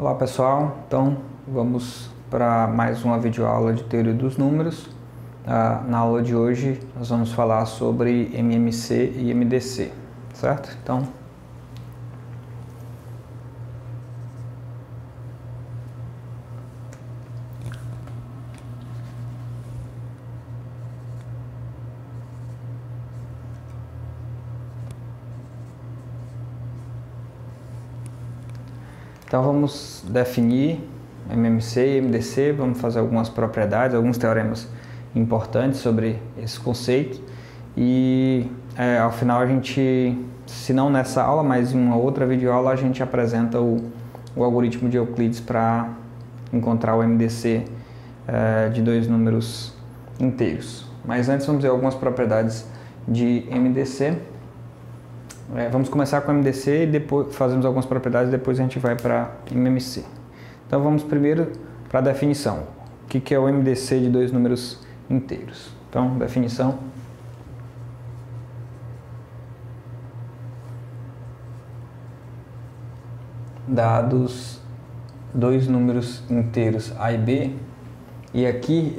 Olá pessoal, então vamos para mais uma videoaula de teoria dos números. Na aula de hoje nós vamos falar sobre MMC e MDC, certo? Então vamos definir MMC e MDC, vamos fazer algumas propriedades, alguns teoremas importantes sobre esse conceito e ao final a gente, se não nessa aula, mas em uma outra videoaula, a gente apresenta o algoritmo de Euclides para encontrar o MDC de dois números inteiros. Mas antes vamos ver algumas propriedades de MDC. Vamos começar com MDC e depois fazemos algumas propriedades e depois a gente vai para MMC. Então vamos primeiro para a definição. O que é o MDC de dois números inteiros? Então, definição. Dados dois números inteiros A e B, e aqui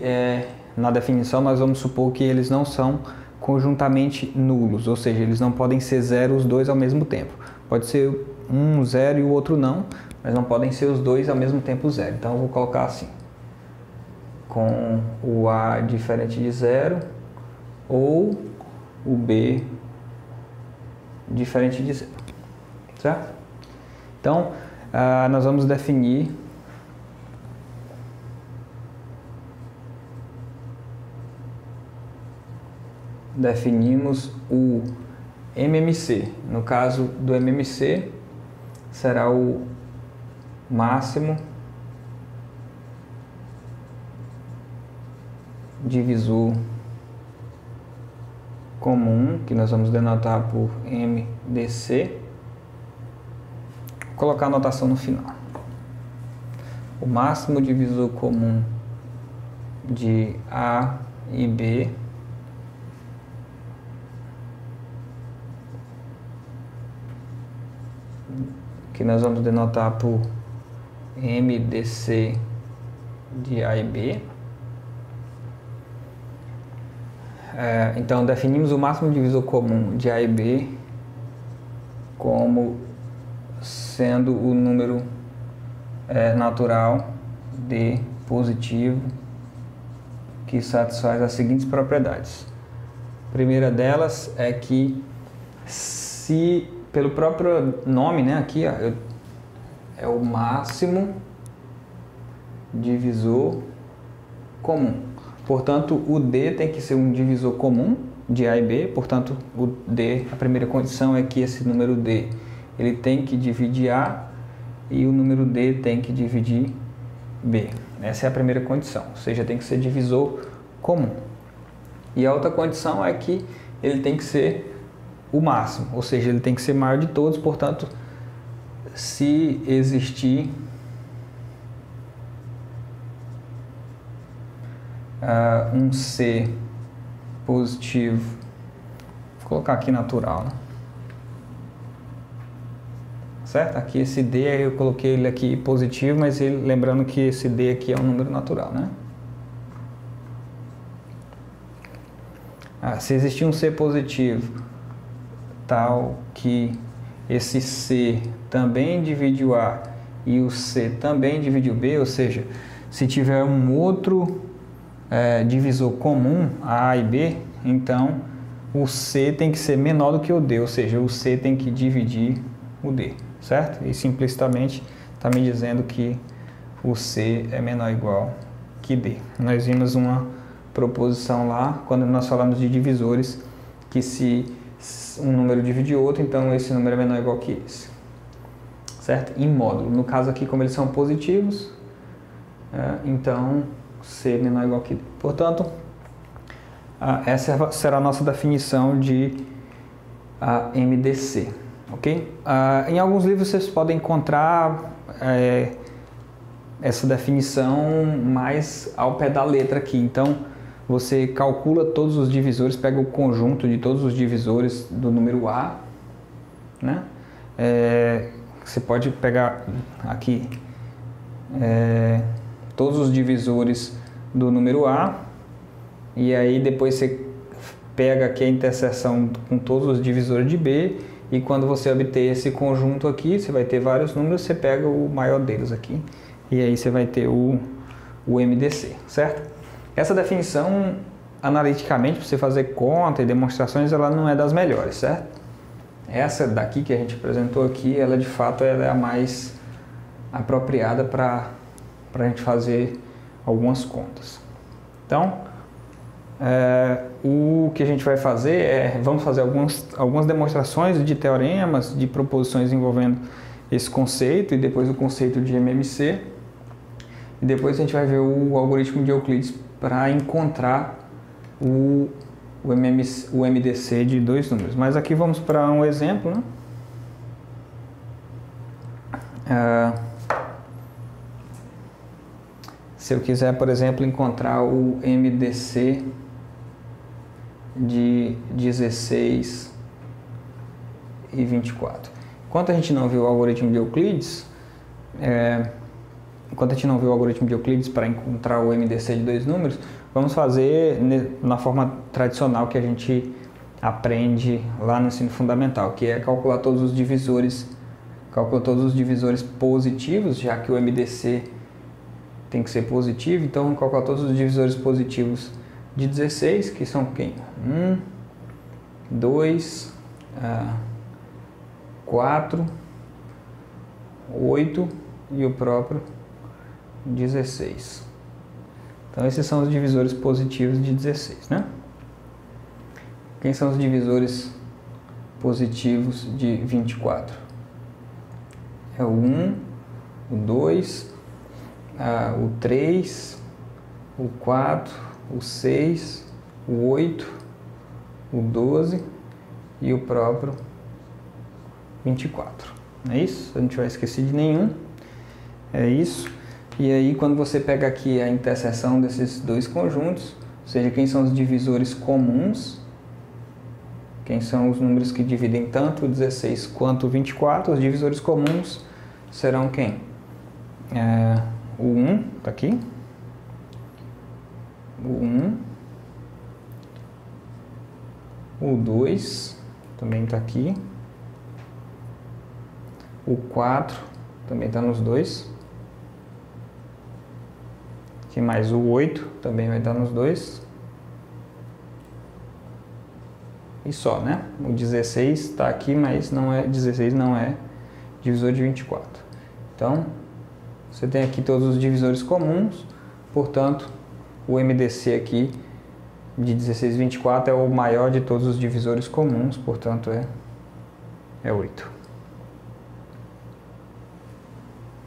na definição nós vamos supor que eles não são conjuntamente nulos, ou seja, eles não podem ser zero os dois ao mesmo tempo. Pode ser um zero e o outro não, mas não podem ser os dois ao mesmo tempo zero. Então eu vou colocar assim, com o A diferente de zero ou o B diferente de zero, certo? Então nós vamos definimos o MMC. No caso do MMC, será o máximo divisor comum, que nós vamos denotar por MDC. Vou colocar a notação no final. O máximo divisor comum de A e B que nós vamos denotar por MDC de A e B. Então, definimos o máximo divisor comum de A e B como sendo o número natural D positivo que satisfaz as seguintes propriedades. A primeira delas é que se pelo próprio nome, né, aqui ó, é o máximo divisor comum. Portanto, o D tem que ser um divisor comum de A e B. Portanto, o D, a primeira condição é que esse número D ele tem que dividir A e o número D tem que dividir B. Essa é a primeira condição, ou seja, tem que ser divisor comum. E a outra condição é que ele tem que ser o máximo, ou seja, ele tem que ser maior de todos. Portanto, se existir um C positivo, vou colocar aqui natural, né? Certo? Aqui esse D, eu coloquei ele aqui positivo, mas lembrando que esse D aqui é um número natural, né? Se existir um C positivo tal que esse C também divide o A e o C também divide o B, ou seja, se tiver um outro divisor comum, A e B, então o C tem que ser menor do que o D, ou seja, o C tem que dividir o D, certo? E implicitamente está me dizendo que o C é menor ou igual que D. Nós vimos uma proposição lá, quando nós falamos de divisores, que se um número divide outro, então esse número é menor ou igual que esse, certo? Em módulo. No caso aqui, como eles são positivos, então C menor ou igual que D. Portanto, essa será a nossa definição de MDC, ok? Em alguns livros vocês podem encontrar essa definição mais ao pé da letra aqui. Então, você calcula todos os divisores, pega o conjunto de todos os divisores do número A, né? Você pode pegar aqui todos os divisores do número A, e aí depois você pega aqui a interseção com todos os divisores de B, e quando você obter esse conjunto aqui, você vai ter vários números, você pega o maior deles aqui, e aí você vai ter o MDC, certo? Essa definição, analiticamente, para você fazer conta e demonstrações, ela não é das melhores, certo? Essa daqui que a gente apresentou aqui, ela de fato ela é a mais apropriada para a gente fazer algumas contas. Então, o que a gente vai fazer vamos fazer algumas demonstrações de teoremas, de proposições envolvendo esse conceito e depois o conceito de MMC. E depois a gente vai ver o algoritmo de Euclides para encontrar o MDC de dois números. Mas aqui vamos para um exemplo, né? Se eu quiser, por exemplo, encontrar o MDC de 16 e 24. Enquanto a gente não viu o algoritmo de Euclides, para encontrar o MDC de dois números, vamos fazer na forma tradicional que a gente aprende lá no ensino fundamental, que é calcular todos os divisores positivos, já que o MDC tem que ser positivo, então vamos calcular todos os divisores positivos de 16, que são quem? 1, 2, 4, 8 e o próprio 16. Então esses são os divisores positivos de 16, né? Quem são os divisores positivos de 24? É o 1, o 2, o 3, o 4, o 6, o 8, o 12 e o próprio 24. É isso? A gente vai esquecer de nenhum. É isso. E aí quando você pega aqui a interseção desses dois conjuntos, ou seja, quem são os divisores comuns, quem são os números que dividem tanto o 16 quanto o 24, os divisores comuns serão quem? O 1, está aqui. O 1. O 2 também está aqui. O 4 também está nos dois. Aqui mais o 8 também vai estar nos dois. E só, né? O 16 está aqui, mas 16 não é divisor de 24. Então, você tem aqui todos os divisores comuns, portanto, o MDC aqui de 16 e 24 é o maior de todos os divisores comuns, portanto é 8.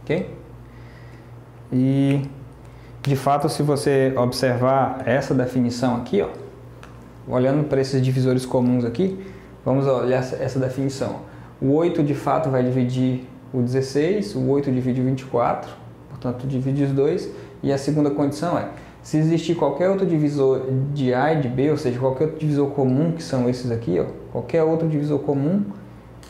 Ok? E, de fato, se você observar essa definição aqui, ó, olhando para esses divisores comuns aqui, vamos olhar essa definição. O 8 de fato vai dividir o 16, o 8 divide o 24, portanto divide os dois. E a segunda condição é, se existir qualquer outro divisor de A e de B, ou seja, qualquer outro divisor comum, que são esses aqui, ó, qualquer outro divisor comum,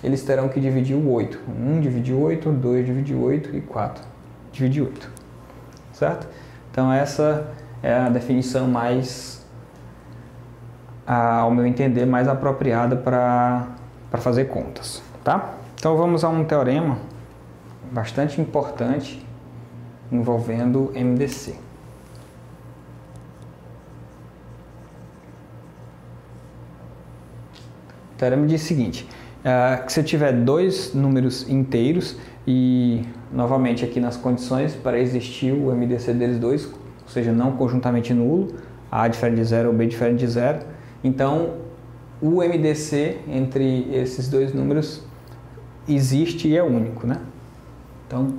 eles terão que dividir o 8. 1 divide 8, 2 divide 8 e 4 divide 8. Certo? Então essa é a definição mais, ao meu entender, mais apropriada para fazer contas, tá? Então vamos a um teorema bastante importante envolvendo MDC. O teorema diz o seguinte, que se eu tiver dois números inteiros e, novamente, aqui nas condições, para existir o MDC deles dois, ou seja, não conjuntamente nulo, A diferente de 0 ou B diferente de 0, então o MDC entre esses dois números existe e é único, né? Então,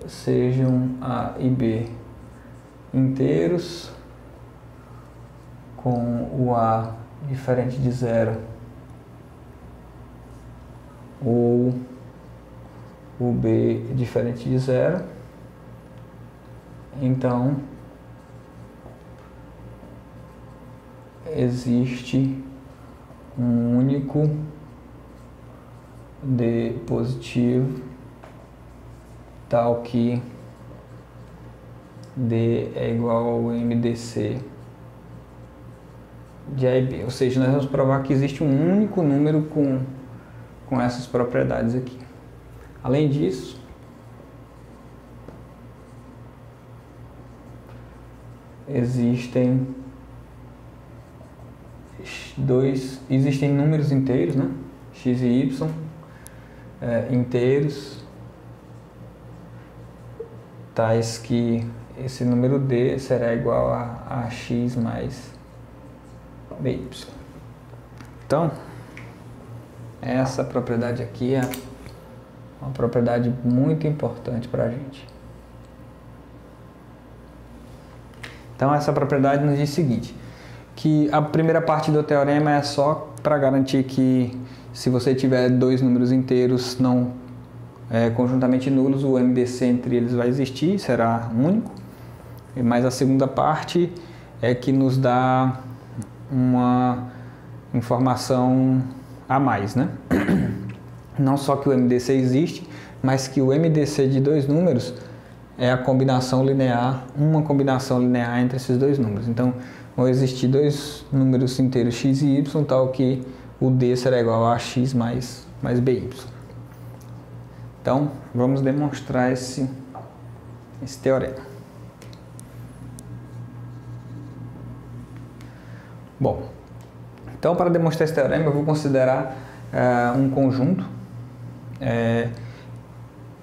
sejam A e B inteiros, com o A diferente de 0 ou o B diferente de 0, então existe um único D positivo tal que D é igual ao MDC de A e B. Ou seja, nós vamos provar que existe um único número com essas propriedades aqui. Além disso, existem números inteiros, né? X e Y, inteiros, tais que esse número D será igual a X mais BY. Então, essa propriedade aqui é uma propriedade muito importante para a gente. Então, essa propriedade nos diz o seguinte, que a primeira parte do teorema é só para garantir que se você tiver dois números inteiros não conjuntamente nulos, o MDC entre eles vai existir, será único. Mas a segunda parte é que nos dá uma informação a mais, né? Não só que o MDC existe, mas que o MDC de dois números é a combinação linear, uma combinação linear entre esses dois números. Então, vão existir dois números inteiros x e y, tal que o D será igual a x mais BY. Então, vamos demonstrar esse teorema. Bom, então para demonstrar esse teorema eu vou considerar um conjunto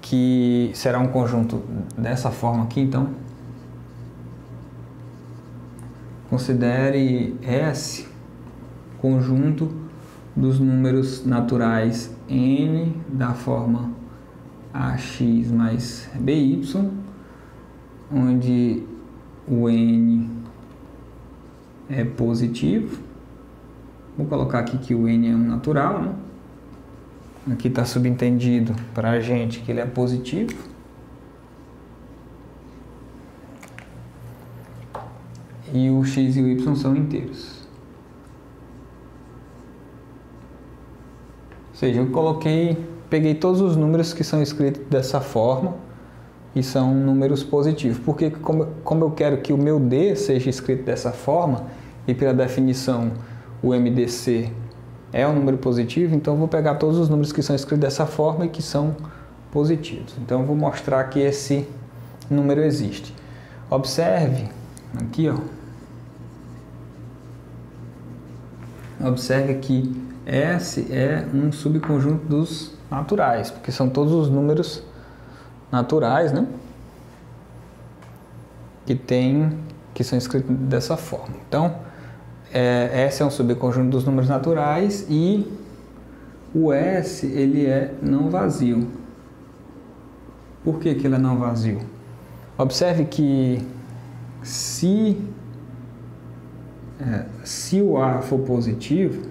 que será um conjunto dessa forma aqui. Então, considere S conjunto dos números naturais n da forma ax mais by, onde o n é positivo. Vou colocar aqui que o n é um natural, né? Aqui está subentendido para a gente que ele é positivo. E o x e o y são inteiros. Ou seja, eu peguei todos os números que são escritos dessa forma e são números positivos. Porque como eu quero que o meu D seja escrito dessa forma, e pela definição o MDC é um número positivo, então eu vou pegar todos os números que são escritos dessa forma e que são positivos. Então eu vou mostrar que esse número existe. Observe aqui, ó. Observe que S é um subconjunto dos naturais, porque são todos os números naturais, né? Que são escritos dessa forma. Então, S é um subconjunto dos números naturais e o S ele é não vazio. Por que ele é não vazio? Observe que se o A for positivo,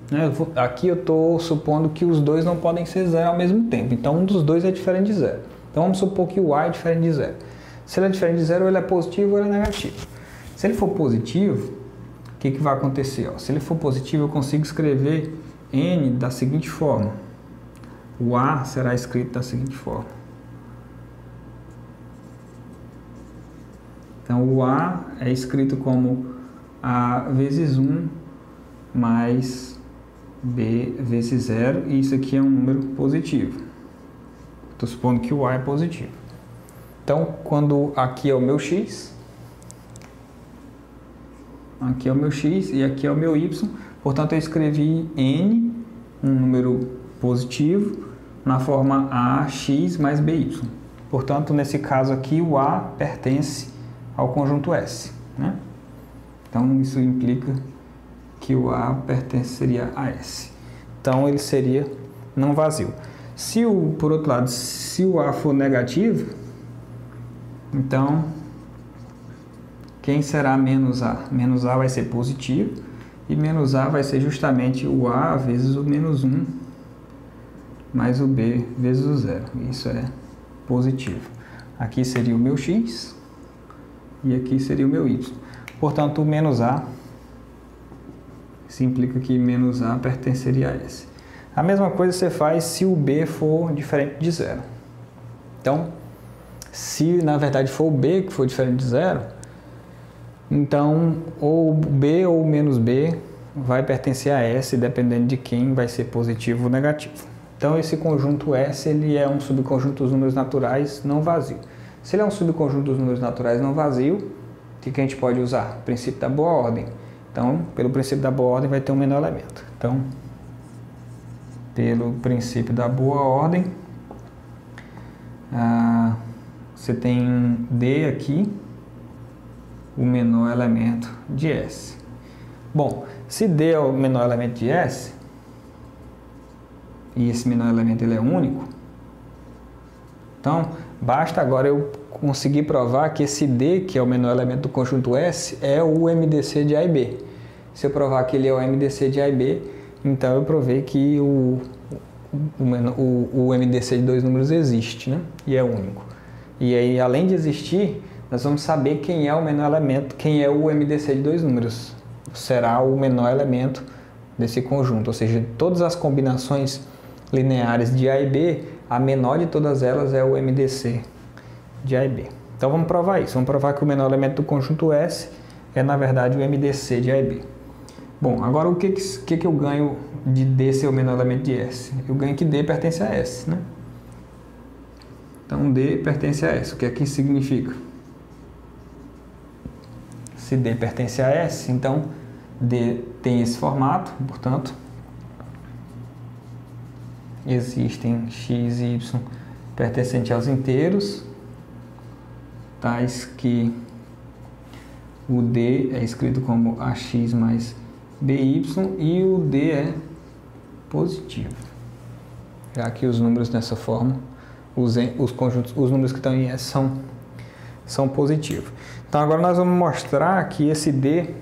né, aqui eu estou supondo que os dois não podem ser zero ao mesmo tempo. Então, um dos dois é diferente de zero. Então, vamos supor que o A é diferente de zero. Se ele é diferente de zero, ou ele é positivo ou ele é negativo. Se ele for positivo, o que vai acontecer? Se ele for positivo, eu consigo escrever N da seguinte forma. O A será escrito da seguinte forma. Então, o A é escrito como A vezes 1 mais B vezes 0, e isso aqui é um número positivo. Estou supondo que o A é positivo. Então, quando aqui é o meu x, aqui é o meu x e aqui é o meu y, portanto eu escrevi n, um número positivo, na forma ax mais by. Portanto, nesse caso aqui, o A pertence ao conjunto S, né? Então, isso implica que o A pertenceria a S. Então, ele seria não vazio. Por outro lado, se o A for negativo, então, quem será menos A? Menos A vai ser positivo, e menos A vai ser justamente o A vezes o menos 1, mais o B vezes o 0. Isso é positivo. Aqui seria o meu x, e aqui seria o meu y. Portanto, o menos A, isso implica que menos A pertenceria a S. A mesma coisa você faz se o B for diferente de 0. Então, se na verdade for o B que for diferente de zero, então ou B ou menos B vai pertencer a S, dependendo de quem vai ser positivo ou negativo. Então esse conjunto S ele é um subconjunto dos números naturais não vazio. Se ele é um subconjunto dos números naturais não vazio, o que a gente pode usar? O princípio da boa ordem. Então, pelo princípio da boa ordem vai ter um menor elemento. Então, pelo princípio da boa ordem, você tem um D aqui, o menor elemento de S. Bom, se D é o menor elemento de S, e esse menor elemento ele é único, então basta agora eu conseguir provar que esse D, que é o menor elemento do conjunto S, é o MDC de A e B. Se eu provar que ele é o MDC de A e B, então eu provei que o MDC de dois números existe, né? E é único. E aí, além de existir, nós vamos saber quem é o menor elemento, quem é o MDC de dois números. Será o menor elemento desse conjunto, ou seja, todas as combinações lineares de A e B, a menor de todas elas é o MDC de A e B. Então vamos provar isso, vamos provar que o menor elemento do conjunto S é na verdade o MDC de A e B. Bom, agora o que eu ganho de D ser o menor elemento de S? Eu ganho que D pertence a S, né? Então D pertence a S, o que aqui significa? Se D pertence a S, então D tem esse formato, portanto, existem x e y pertencentes aos inteiros, tais que o D é escrito como AX mais BY e o D é positivo. Já que os números dessa forma, os números que estão em S são positivos. Então agora nós vamos mostrar que esse D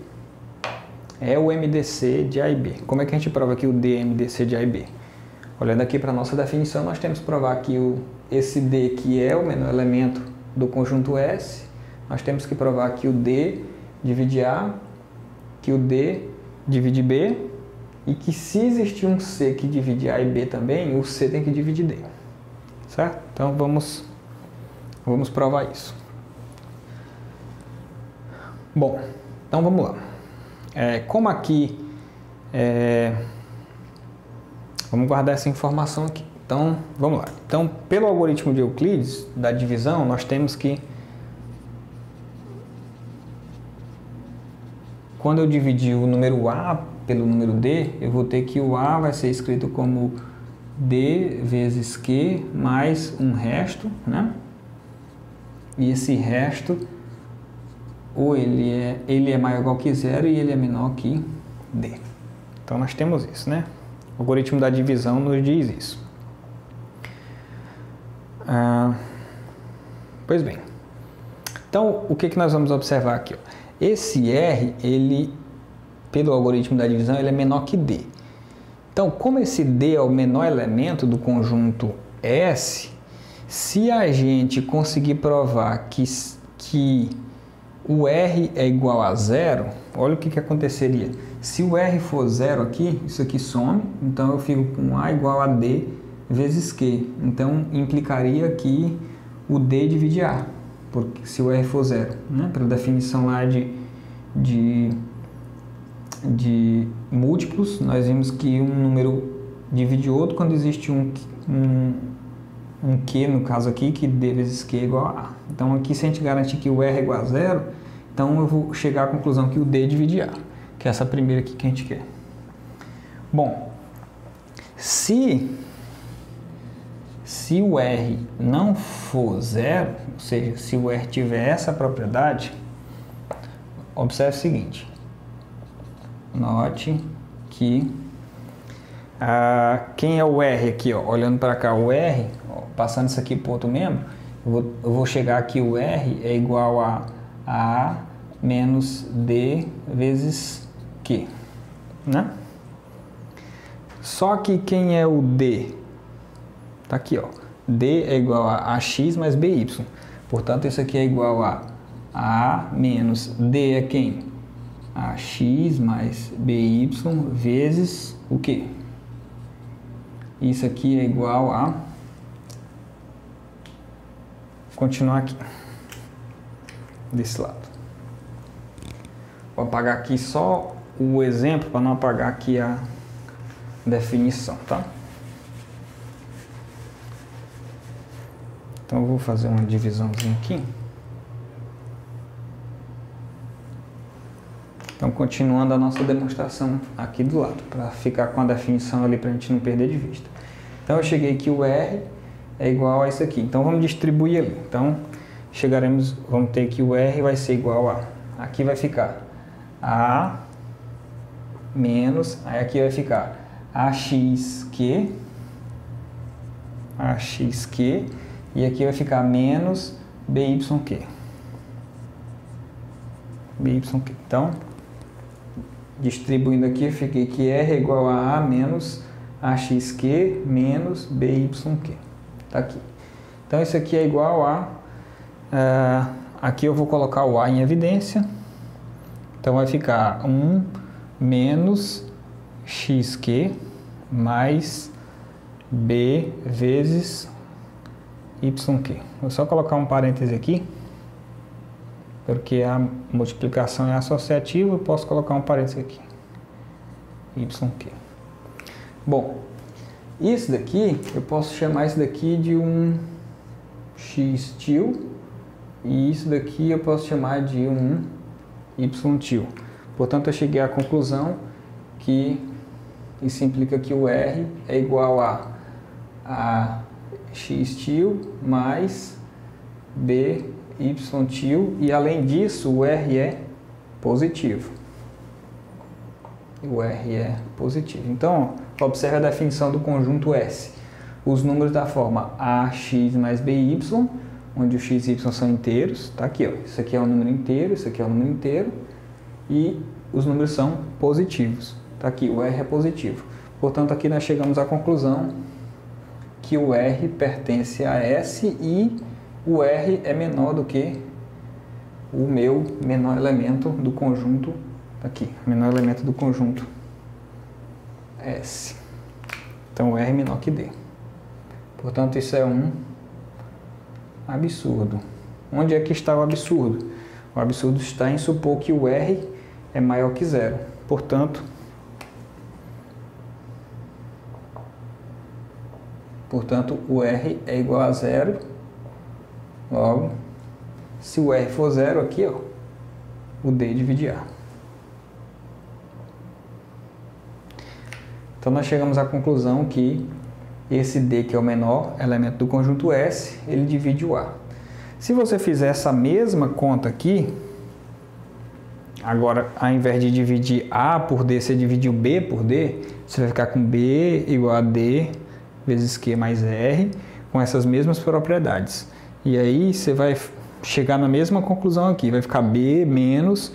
é o MDC de A e B. Como é que a gente prova que o D é MDC de A e B? Olhando aqui para a nossa definição, nós temos que provar que esse D, que é o menor elemento do conjunto S, nós temos que provar que o D divide A, que o D divide B, e que se existir um C que divide A e B também, o C tem que dividir D. Certo? Então vamos provar isso. Bom, então vamos lá. Como aqui, vamos guardar essa informação aqui. Então, vamos lá. Então, pelo algoritmo de Euclides, da divisão, nós temos que, quando eu dividir o número A pelo número D, eu vou ter que o A vai ser escrito como D vezes Q mais um resto, né? E esse resto, ou ele é maior ou igual que zero e ele é menor que D. Então nós temos isso, né? O algoritmo da divisão nos diz isso. Pois bem. Então o que nós vamos observar aqui? Ó? Esse R, ele, pelo algoritmo da divisão, ele é menor que D. Então, como esse D é o menor elemento do conjunto S, se a gente conseguir provar que o R é igual a zero, olha o que aconteceria. Se o R for zero aqui, isso aqui some, então eu fico com A igual a D vezes Q. Então, implicaria que o D divide A, porque se o R for zero, né? Pela definição lá de múltiplos, nós vimos que um número divide outro quando existe um Q, no caso aqui, que D vezes Q é igual a A. Então aqui, se a gente garantir que o R é igual a zero, então eu vou chegar à conclusão que o D divide A, que é essa primeira aqui que a gente quer. Bom, se o R não for zero, ou seja, se o R tiver essa propriedade, observe o seguinte. Note que quem é o R aqui, ó, olhando para cá, o R, ó, passando isso aqui para outro membro, eu vou chegar aqui, o R é igual a A menos D vezes Q, né? Só que quem é o D? Tá aqui, ó. D é igual a AX mais BY. Portanto, isso aqui é igual a A menos D é quem? AX mais BY vezes o quê? Isso aqui é igual a continuar aqui, desse lado. Vou apagar aqui só o exemplo para não apagar aqui a definição, tá? Então eu vou fazer uma divisãozinha aqui. Então, continuando a nossa demonstração aqui do lado, para ficar com a definição ali, para a gente não perder de vista. Então, eu cheguei que o R é igual a isso aqui. Então, vamos distribuir ali. Então, vamos ter que o R vai ser igual a... Aqui vai ficar A menos... Aí aqui vai ficar AXQ. AXQ. E aqui vai ficar menos BYQ. BYQ. Então... Distribuindo aqui, eu fiquei que R é igual a menos AXQ menos BYQ. Tá aqui. Então, isso aqui é igual a... aqui eu vou colocar o A em evidência. Então, vai ficar 1 menos XQ mais B vezes YQ. Vou só colocar um parêntese aqui. Porque a multiplicação é associativa, eu posso colocar um parênteses aqui. YQ. Bom, isso daqui, eu posso chamar isso daqui de um X-til. E isso daqui eu posso chamar de um Y-til. Portanto, eu cheguei à conclusão que isso implica que o R é igual a X-til mais B Y-til, e além disso o R é positivo. O R é positivo. Então, ó, observe a definição do conjunto S. Os números da forma AX mais BY, onde os X e Y são inteiros, tá aqui, ó. Isso aqui é um número inteiro, isso aqui é um número inteiro, e os números são positivos. Tá aqui, o R é positivo. Portanto, aqui nós chegamos à conclusão que o R pertence a S e o R é menor do que o meu menor elemento do conjunto aqui, menor elemento do conjunto S. Então, o R é menor que D. Portanto, isso é um absurdo. Onde é que está o absurdo? O absurdo está em supor que o R é maior que zero. Portanto, o R é igual a zero. Logo, se o R for zero aqui, ó, o D divide A. Então, nós chegamos à conclusão que esse D, que é o menor elemento do conjunto S, ele divide o A. Se você fizer essa mesma conta aqui, agora, ao invés de dividir A por D, você dividir o B por D, você vai ficar com B igual a D vezes Q mais R, com essas mesmas propriedades. E aí você vai chegar na mesma conclusão aqui, vai ficar B menos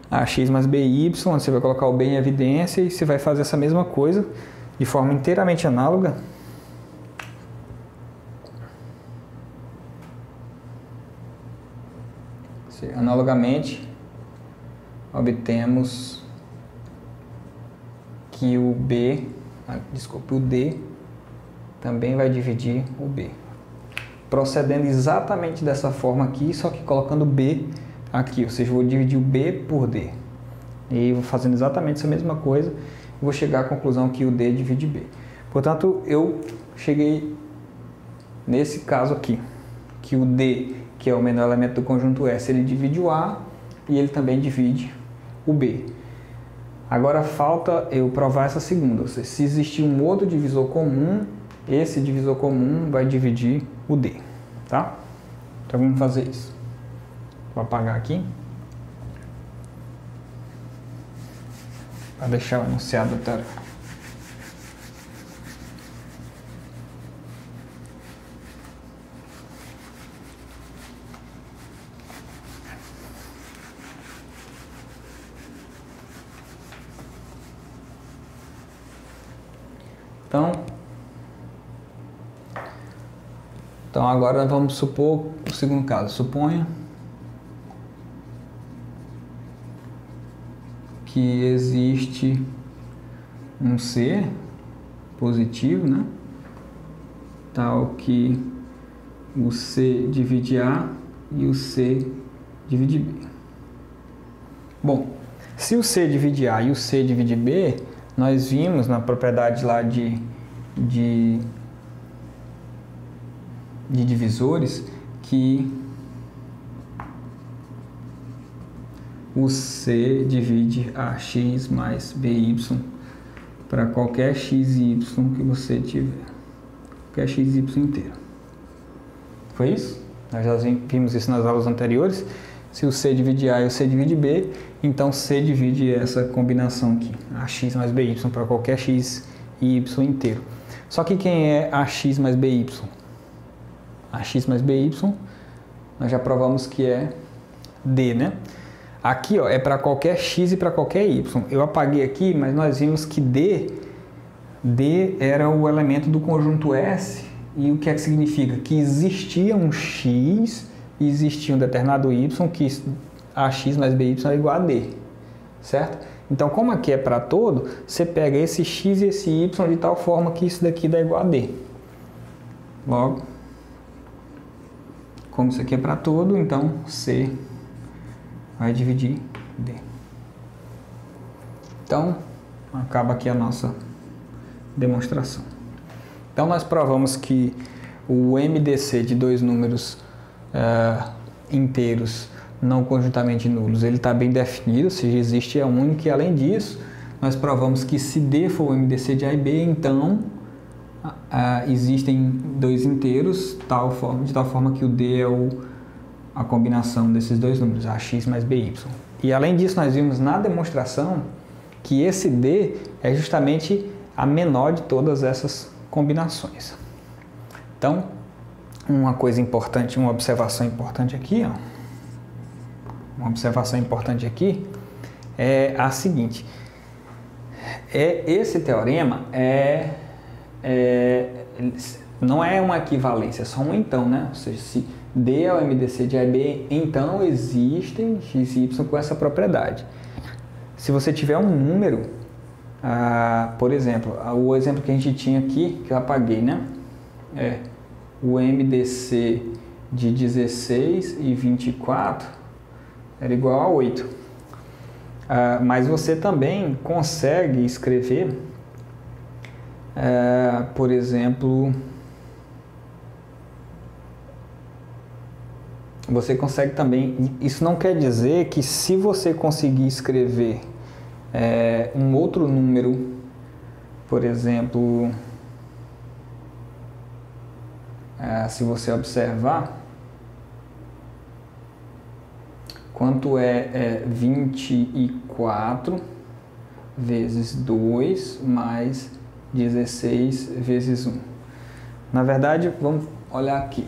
AX mais BY, você vai colocar o B em evidência e você vai fazer essa mesma coisa de forma inteiramente análoga. Analogamente, obtemos que o D também vai dividir o B. Procedendo exatamente dessa forma aqui, só que colocando B aqui, ou seja, eu vou dividir o B por D. E vou fazendo exatamente essa mesma coisa, e vou chegar à conclusão que o D divide B. Portanto, eu cheguei nesse caso aqui, que o D, que é o menor elemento do conjunto S, ele divide o A e ele também divide o B. Agora falta eu provar essa segunda, ou seja, se existir um outro divisor comum, esse divisor comum vai dividir o D, tá? Então vamos fazer isso. Vou apagar aqui para deixar o enunciado da tarefa. Então agora vamos supor o segundo caso. Suponha que existe um C positivo, né? Tal que o C divide A e o C divide B. Bom, se o C divide A e o C divide B, nós vimos na propriedade lá de divisores que o C divide AX mais BY para qualquer x e y que você tiver, qualquer x e y inteiro. Foi isso? Nós já vimos isso nas aulas anteriores. Se o C divide A e o C divide B, então C divide essa combinação aqui, AX mais BY para qualquer x e y inteiro. Só que quem é AX mais BY? AX mais BY, nós já provamos que é D, né? Aqui, ó, é para qualquer x e para qualquer y. Eu apaguei aqui, mas nós vimos que D era o elemento do conjunto S. E o que é que significa? Que existia um x e existia um determinado y que AX mais BY é igual a D, certo? Então, como aqui é para todo, você pega esse x e esse y de tal forma que isso daqui dá igual a D. Logo, como isso aqui é para todo, então C vai dividir D. Então, acaba aqui a nossa demonstração. Então, nós provamos que o MDC de dois números inteiros não conjuntamente nulos, ele está bem definido, ou seja, existe é único, e além disso, nós provamos que se D for o MDC de A e B, então existem dois inteiros de tal forma que o D é a combinação desses dois números, AX mais BY. E além disso, nós vimos na demonstração que esse D é justamente a menor de todas essas combinações. Então, uma coisa importante, uma observação importante aqui, ó, é a seguinte: esse teorema não é uma equivalência, é só um então, né? Ou seja, se D é o MDC de A e B, então existem x e y com essa propriedade. Se você tiver um número, por exemplo, o exemplo que a gente tinha aqui, que eu apaguei, né? É o MDC de 16 e 24 era igual a 8. Mas você também consegue escrever, por exemplo, você consegue também, isso não quer dizer que se você conseguir escrever um outro número, por exemplo, se você observar, quanto é 24 vezes 2 mais 16 vezes 1. Na verdade, vamos olhar aqui.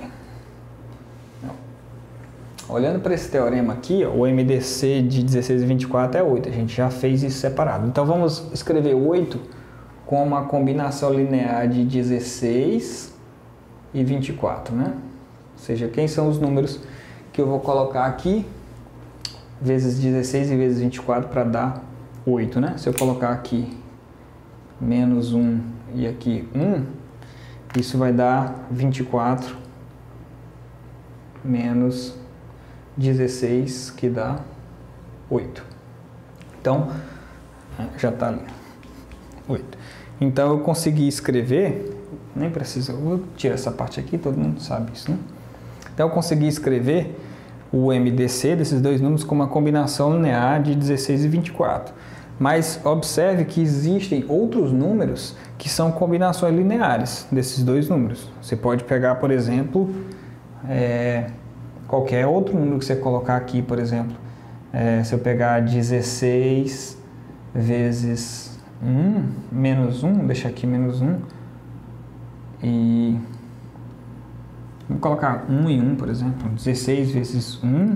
Olhando para esse teorema aqui, ó, o MDC de 16 e 24 é 8. A gente já fez isso separado. Então, vamos escrever 8 com uma combinação linear de 16 e 24, né? Ou seja, quem são os números que eu vou colocar aqui, vezes 16 e vezes 24 para dar 8, né? Se eu colocar aqui menos 1 e aqui 1, isso vai dar 24 menos 16, que dá 8. Então, já está ali, 8. Então, eu consegui escrever, nem precisa, eu vou tirar essa parte aqui, todo mundo sabe isso, né? Então, eu consegui escrever o MDC desses dois números com uma combinação linear de 16 e 24. Mas observe que existem outros números que são combinações lineares desses dois números. Você pode pegar, por exemplo, qualquer outro número que você colocar aqui, por exemplo, se eu pegar 16 vezes 1, menos 1, deixa aqui menos 1, e vou colocar 1 e 1, por exemplo, 16 vezes 1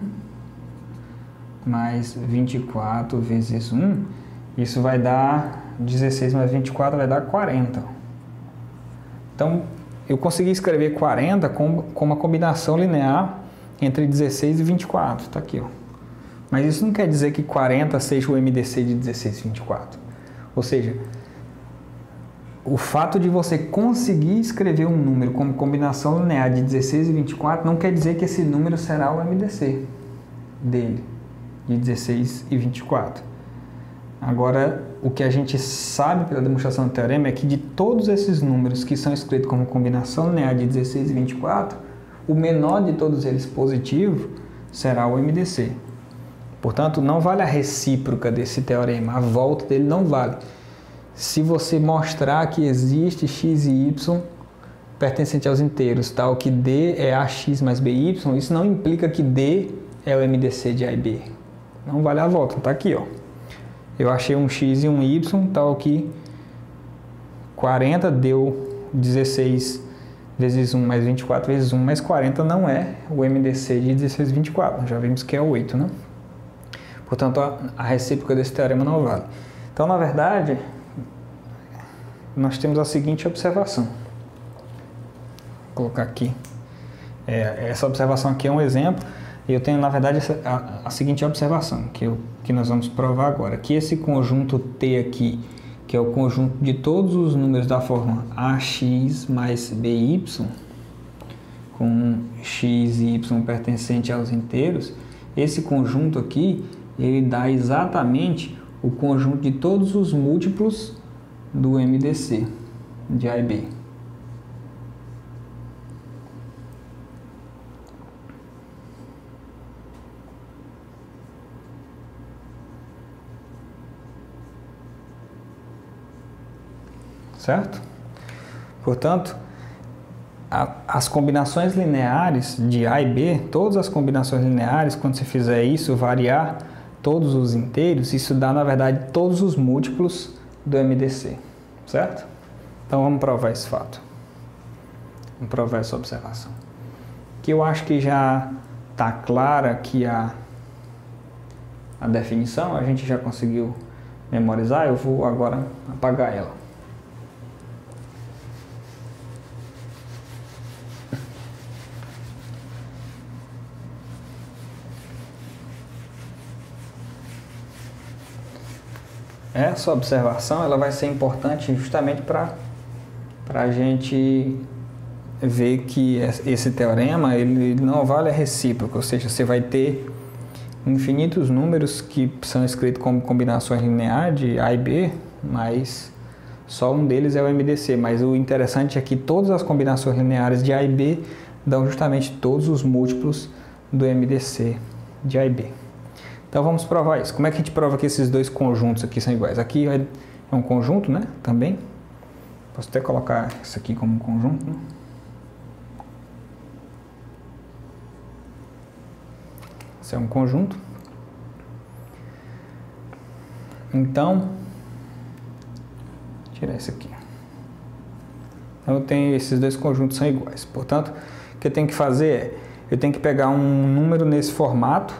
mais 24 vezes 1, isso vai dar, 16 mais 24 vai dar 40. Então, eu consegui escrever 40 com uma combinação linear entre 16 e 24, está aqui, ó. Mas isso não quer dizer que 40 seja o MDC de 16 e 24. Ou seja, o fato de você conseguir escrever um número como combinação linear de 16 e 24 não quer dizer que esse número será o MDC dele, de 16 e 24. Agora, o que a gente sabe pela demonstração do teorema é que de todos esses números que são escritos como combinação linear de 16 e 24, o menor de todos eles positivo será o MDC. Portanto, não vale a recíproca desse teorema, a volta dele não vale. Se você mostrar que existe x e y pertencente aos inteiros, tal que D é AX mais BY, isso não implica que D é o MDC de A e B. Não vale a volta, está aqui, ó. Eu achei um x e um y, tal que 40 deu 16 vezes 1 mais 24 vezes 1 mais 40 não é o MDC de 16 e 24. Já vimos que é 8, né? Portanto, a recíproca desse teorema não vale. Então, na verdade, nós temos a seguinte observação. Vou colocar aqui. Essa observação aqui é um exemplo. E eu tenho, na verdade, a seguinte observação, que nós vamos provar agora. Que esse conjunto T aqui, que é o conjunto de todos os números da forma AX mais BY, com x e y pertencente aos inteiros, esse conjunto aqui, ele dá exatamente o conjunto de todos os múltiplos do MDC de A e B. Certo? Portanto, as combinações lineares de A e B, todas as combinações lineares, quando você fizer isso, variar todos os inteiros, isso dá, na verdade, todos os múltiplos do MDC, certo? Então, vamos provar esse fato. Vamos provar essa observação. Que eu acho que já está clara aqui a definição, a gente já conseguiu memorizar, eu vou agora apagar ela. Essa observação ela vai ser importante justamente para a gente ver que esse teorema ele não vale a recíproca, ou seja, você vai ter infinitos números que são escritos como combinações lineares de A e B, mas só um deles é o MDC. Mas o interessante é que todas as combinações lineares de A e B dão justamente todos os múltiplos do MDC de A e B. Então vamos provar isso. Como é que a gente prova que esses dois conjuntos aqui são iguais? Aqui é um conjunto, né? Também. Posso até colocar isso aqui como um conjunto, né? Isso é um conjunto. Então, vou tirar isso aqui. Então eu tenho esses dois conjuntos são iguais. Portanto, o que eu tenho que fazer é, eu tenho que pegar um número nesse formato,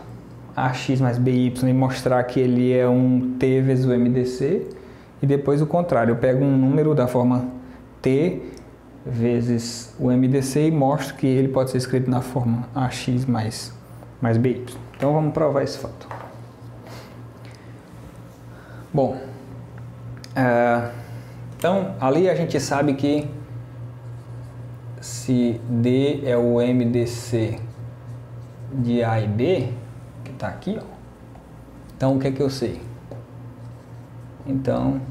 AX mais BY, e mostrar que ele é um T vezes o MDC, e depois o contrário, eu pego um número da forma T vezes o MDC e mostro que ele pode ser escrito na forma AX mais BY. Então vamos provar esse fato. Bom, então ali a gente sabe que se D é o MDC de A e B, tá aqui, ó. Então o que é que eu sei? Então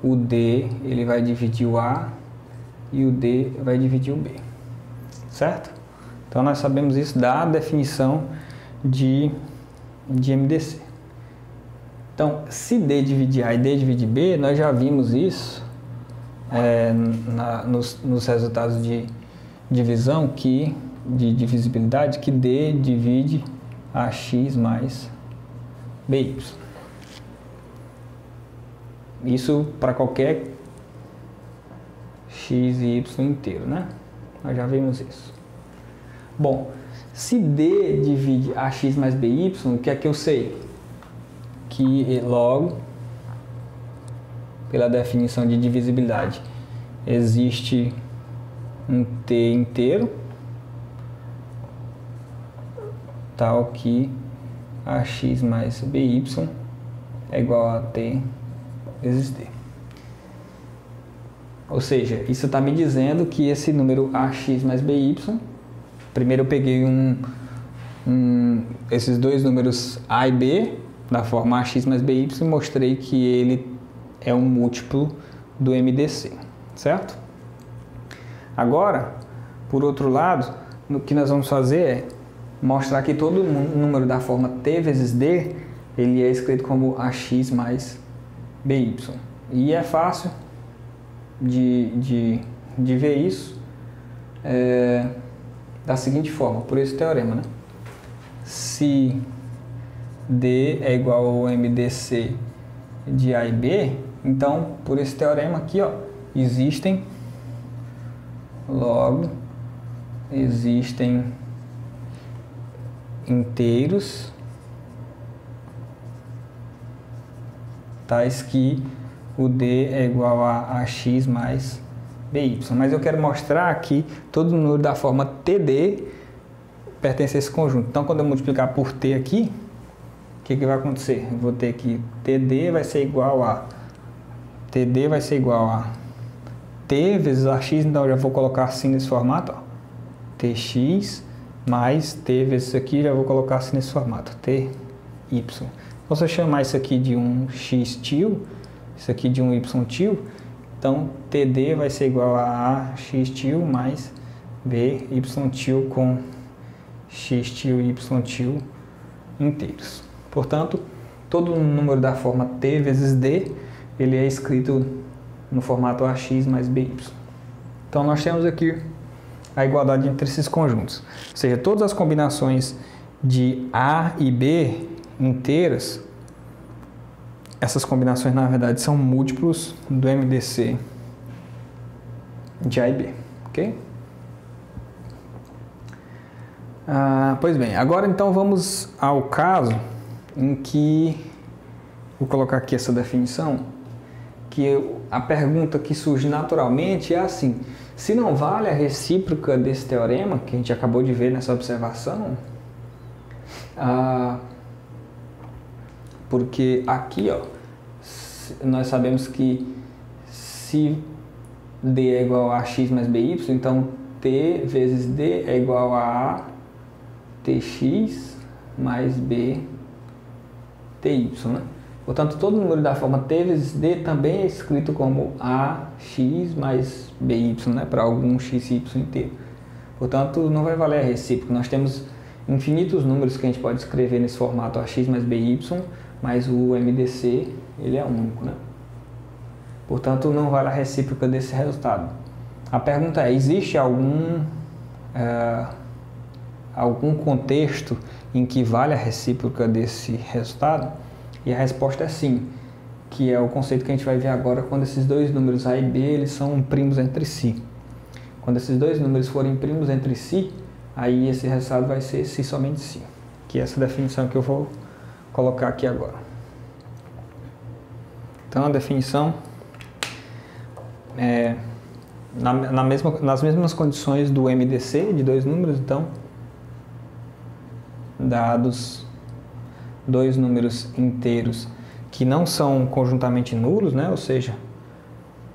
o D ele vai dividir o A e o D vai dividir o B, certo? Então nós sabemos isso da definição de MDC. Então se D dividir A e D dividir B, nós já vimos isso nos resultados de divisão de divisibilidade, que D divide AX mais BY. Isso para qualquer x e y inteiro, né? Nós já vimos isso. Bom, se D divide AX mais BY, o que é que eu sei? Que logo, pela definição de divisibilidade, existe um T inteiro, tal que AX mais BY é igual a T vezes D. Ou seja, isso está me dizendo que esse número ax mais by, primeiro eu peguei esses dois números a e b, da forma ax mais by, e mostrei que ele é um múltiplo do MDC, certo? Agora, por outro lado, o que nós vamos fazer é mostrar que todo número da forma t vezes d, ele é escrito como ax mais by. E é fácil de ver isso da seguinte forma, por esse teorema, né? Se D é igual ao MDC de A e B, então, por esse teorema aqui, ó, existem inteiros tais que o D é igual a ax mais by. Mas eu quero mostrar que todo número da forma TD pertence a esse conjunto. Então, quando eu multiplicar por T aqui, o que vai acontecer? Eu vou ter que TD vai ser igual a T vezes AX, então eu já vou colocar assim nesse formato, ó, TX mais T vezes isso aqui, já vou colocar assim nesse formato, TY. Então, se eu chamar isso aqui de um X tio, isso aqui de um Y tio, então TD vai ser igual a AX tio mais BY tio com X tio e Y tio inteiros. Portanto, todo número da forma T vezes D, ele é escrito no formato AX mais BY. Então, nós temos aqui a igualdade entre esses conjuntos. Ou seja, todas as combinações de A e B inteiras, essas combinações, na verdade, são múltiplos do MDC de A e B. Ok? Pois bem, agora então vamos ao caso em que, vou colocar aqui essa definição, que a pergunta que surge naturalmente é assim: se não vale a recíproca desse teorema, que a gente acabou de ver nessa observação, porque aqui, ó, nós sabemos que se D é igual a ax mais by, então T vezes D é igual a TX mais BTY, né? Portanto, todo número da forma T vezes D também é escrito como AX mais BY, né? Para algum XY inteiro. Portanto, não vai valer a recíproca. Nós temos infinitos números que a gente pode escrever nesse formato AX mais BY, mas o MDC, ele é único, né? Portanto, não vale a recíproca desse resultado. A pergunta é: existe algum contexto em que vale a recíproca desse resultado? E a resposta é sim, que é o conceito que a gente vai ver agora quando esses dois números A e B eles são primos entre si. Quando esses dois números forem primos entre si, aí esse resultado vai ser se somente se, que é essa definição que eu vou colocar aqui agora. Então, a definição é nas mesmas condições do MDC de dois números. Então, dados dois números inteiros que não são conjuntamente nulos, né? Ou seja,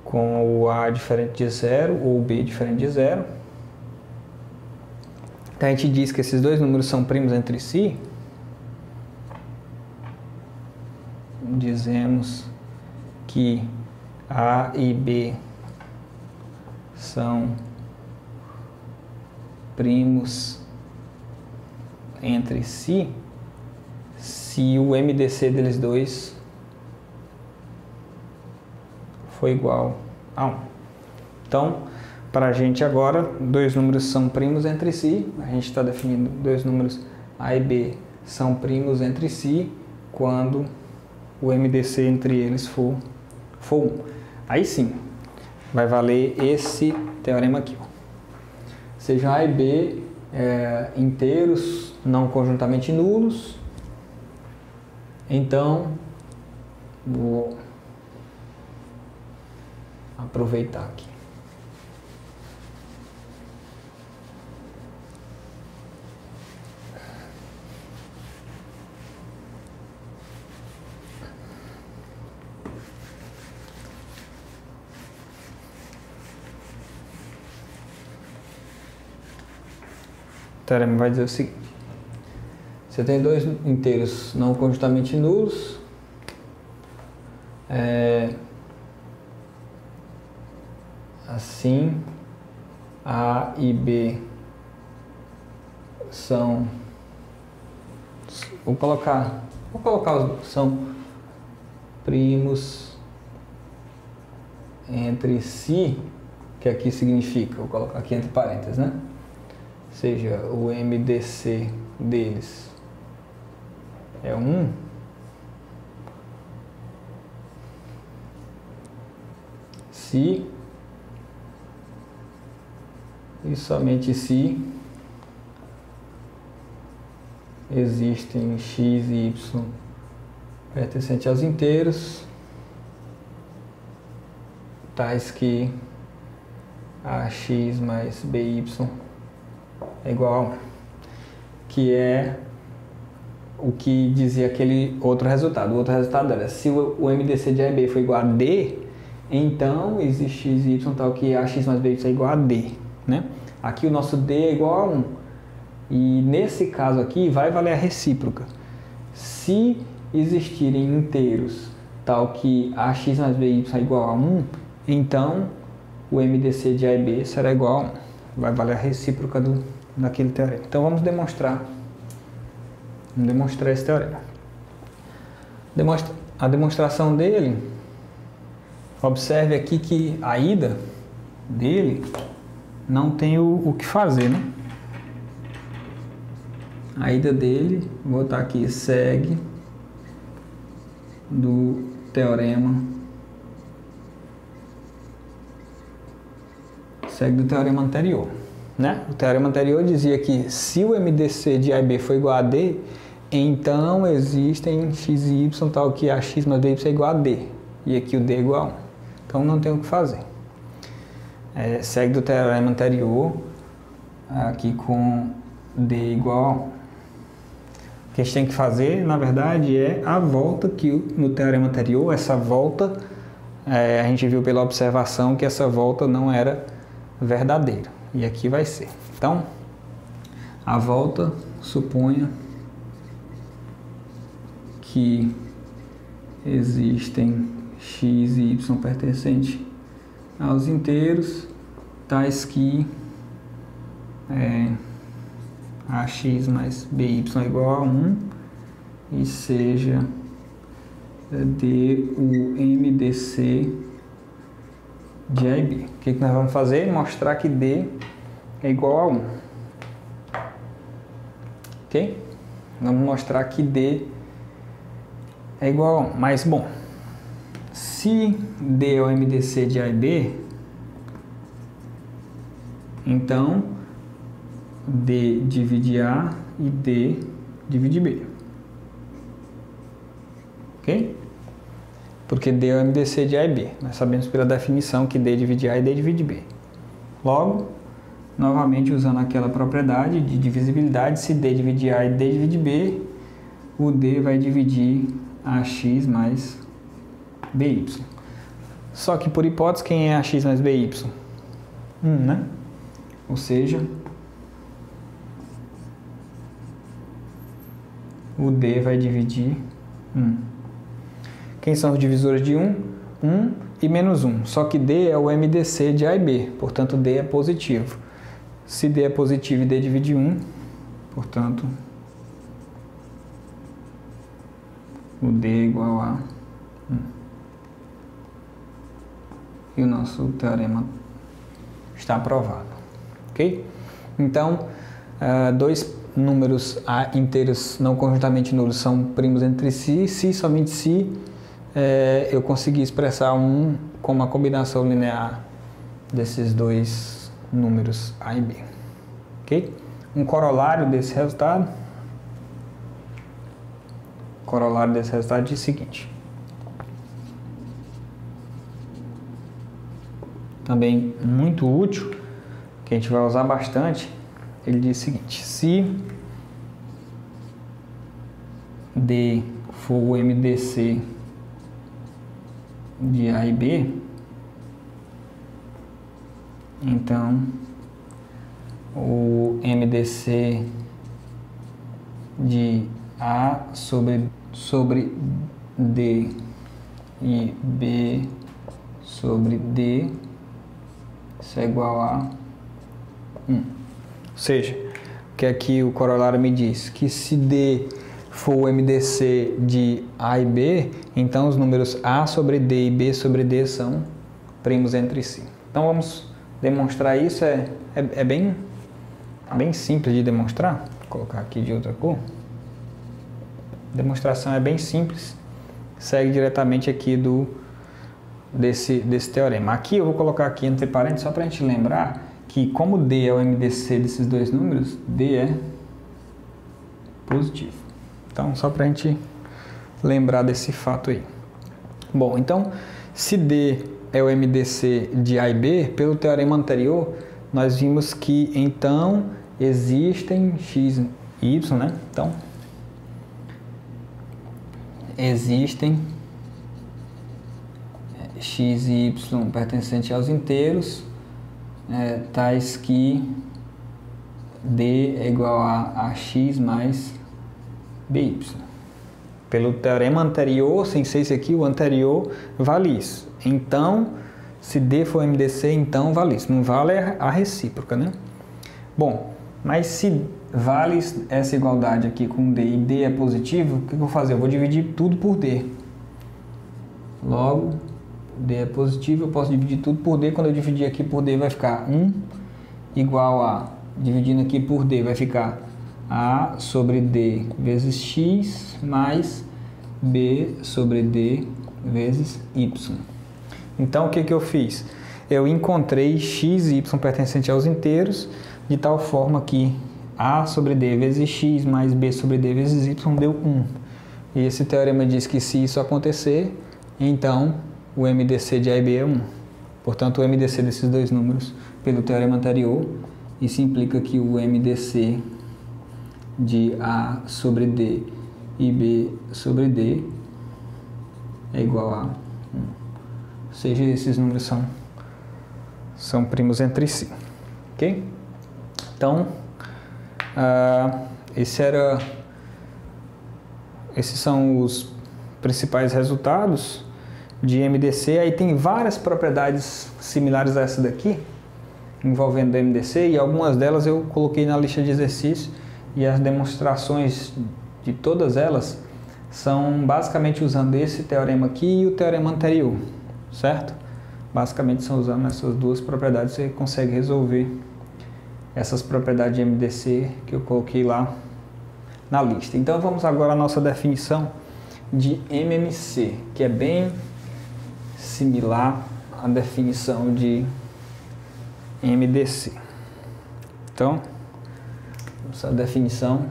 com o A diferente de zero ou o B diferente de zero. Então, a gente diz que esses dois números são primos entre si. Dizemos que A e B são primos entre si se o MDC deles dois for igual a 1. Então, para a gente agora, dois números são primos entre si. A gente está definindo dois números A e B são primos entre si quando o MDC entre eles for 1. Aí sim, vai valer esse teorema aqui. Sejam A e B inteiros não conjuntamente nulos. Então, vou aproveitar aqui. teorema vai dizer o seguinte: você tem dois inteiros não conjuntamente nulos, assim A e B são, são primos entre si, que aqui significa, vou colocar aqui entre parênteses, né? Ou seja, o MDC deles é 1, se e somente se existem x e y pertencentes aos inteiros, tais que ax mais by é igual a 1, que é o que dizia aquele outro resultado. O outro resultado era, se o MDC de A e B for igual a D, então existe x e y tal que ax mais by é igual a D, né? Aqui o nosso D é igual a 1. E nesse caso aqui vai valer a recíproca. Se existirem inteiros tal que ax mais by é igual a 1, então o MDC de A e B será igual a 1. Vai valer a recíproca daquele teorema. Então vamos demonstrar esse teorema. A demonstração dele, observe aqui que a ida dele não tem o que fazer, né? A ida dele, vou botar aqui, segue do teorema anterior, né? O teorema anterior dizia que se o MDC de A e B for igual a D, então existem x e y tal que ax mais by é igual a D. E aqui o D é igual a 1. Então não tem o que fazer. Segue do teorema anterior, aqui com D igual a 1. O que a gente tem que fazer, na verdade, é a volta que no teorema anterior, essa volta, a gente viu pela observação que essa volta não era verdadeira. E aqui vai ser. Então, a volta suponha que existem x e y pertencentes aos inteiros, tais que ax mais by é igual a 1 e seja D o MDC de A e B. O que nós vamos fazer? Mostrar que D é igual a 1. Ok? Vamos mostrar que D é igual a 1. Mas, bom, se D é o MDC de A e B, então D divide A e D divide B. Ok? Porque D é o MDC de A e B. Nós sabemos pela definição que D divide A e D divide B. Logo, novamente usando aquela propriedade de divisibilidade, se D divide A e D divide B, o D vai dividir AX mais BY. Só que por hipótese, quem é AX mais BY? 1, né? Ou seja, o D vai dividir 1. Quem são os divisores de 1? 1 e menos 1. Só que D é o MDC de A e B, portanto D é positivo. Se D é positivo e D divide 1, portanto o D é igual a 1. E o nosso teorema está aprovado. Ok? Então, dois números inteiros não conjuntamente nulos são primos entre si, se somente se eu conseguir expressar um como a combinação linear desses dois números A e B. Ok? Um corolário desse resultado. Corolário desse resultado diz o seguinte. Também muito útil, que a gente vai usar bastante. Ele diz o seguinte: se D for o MDC de A e B, então o MDC de A sobre D e B sobre D, isso é igual a 1. Ou seja, o que aqui o corolário me diz? Que se D for o MDC de A e B, então os números A sobre D e B sobre D são primos entre si. Então vamos demonstrar isso, é bem simples de demonstrar. Vou colocar aqui de outra cor. A demonstração é bem simples, segue diretamente aqui desse teorema. Aqui eu vou colocar aqui entre parênteses só para a gente lembrar que como D é o MDC desses dois números, D é positivo. Então, só para a gente lembrar desse fato aí. Bom, então, se D é o MDC de A e B, pelo teorema anterior, nós vimos que, então, existem x e y, né? Então, existem x e y pertencentes aos inteiros, tais que D é igual a x mais BY. Pelo teorema anterior, sem ser esse aqui, o anterior vale isso. Então, se D for MDC, então vale isso. Não vale a recíproca, né? Bom, mas se vale essa igualdade aqui com D e D é positivo, o que eu vou fazer? Eu vou dividir tudo por D. Logo, D é positivo, eu posso dividir tudo por D. Quando eu dividir aqui por D, vai ficar 1 igual a, dividindo aqui por D, vai ficar A sobre D vezes x mais B sobre D vezes y. Então, o que eu fiz? Eu encontrei x e y pertencente aos inteiros, de tal forma que A sobre D vezes x mais B sobre D vezes y deu 1. E esse teorema diz que se isso acontecer, então o MDC de A e B é 1. Portanto, o MDC desses dois números, pelo teorema anterior, isso implica que o MDC de A sobre D e B sobre D é igual a 1. Ou seja, esses números são primos entre si. Ok? Então, esses são os principais resultados de MDC. Aí tem várias propriedades similares a essa daqui, envolvendo o MDC, e algumas delas eu coloquei na lista de exercícios. E as demonstrações de todas elas são basicamente usando esse teorema aqui e o teorema anterior, certo? Basicamente são usando essas duas propriedades, você consegue resolver essas propriedades de MDC que eu coloquei lá na lista. Então vamos agora à nossa definição de MMC, que é bem similar à definição de MDC. Então, essa definição